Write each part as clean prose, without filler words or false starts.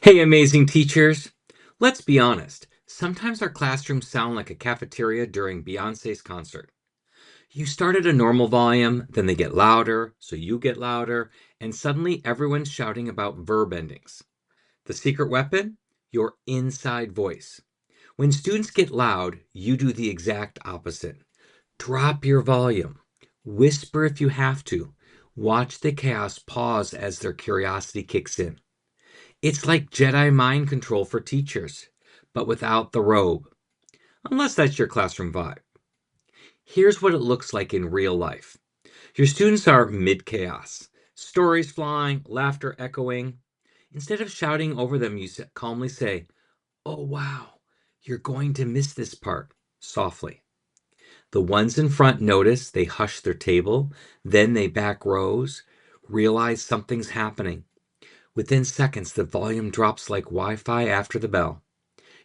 Hey, amazing teachers. Let's be honest. Sometimes our classrooms sound like a cafeteria during Beyonce's concert. You start at a normal volume, then they get louder, so you get louder, and suddenly everyone's shouting about verb endings. The secret weapon? Your inside voice. When students get loud, you do the exact opposite. Drop your volume. Whisper if you have to. Watch the chaos pause as their curiosity kicks in. It's like Jedi mind control for teachers, but without the robe, unless that's your classroom vibe. Here's what it looks like in real life. Your students are mid chaos, stories flying, laughter echoing. Instead of shouting over them, you calmly say, "Oh, wow, you're going to miss this part," softly. The ones in front notice, they hush their table, then they back rows, realize something's happening. Within seconds, the volume drops like Wi Fi after the bell.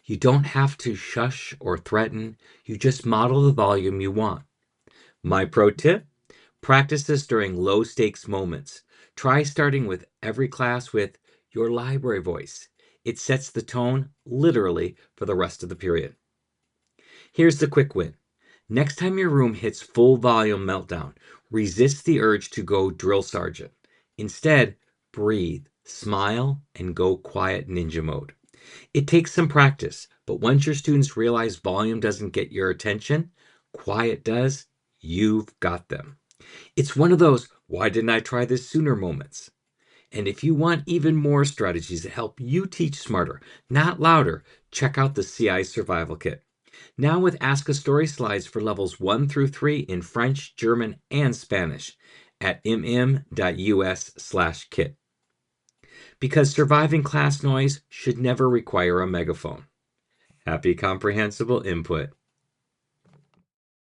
You don't have to shush or threaten, you just model the volume you want. My pro tip: practice this during low stakes moments. Try starting with every class with your library voice. It sets the tone, literally, for the rest of the period. Here's the quick win. Next time your room hits full volume meltdown, resist the urge to go drill sergeant. Instead, breathe, smile, and go quiet ninja mode. It takes some practice, but once your students realize volume doesn't get your attention, quiet does, you've got them. It's one of those "why didn't I try this sooner" moments. And if you want even more strategies to help you teach smarter, not louder, check out the CI Survival Kit. Now with Ask a Story slides for levels 1 through 3 in French, German, and Spanish at mm.us/kit. Because surviving class noise should never require a megaphone. Happy comprehensible input.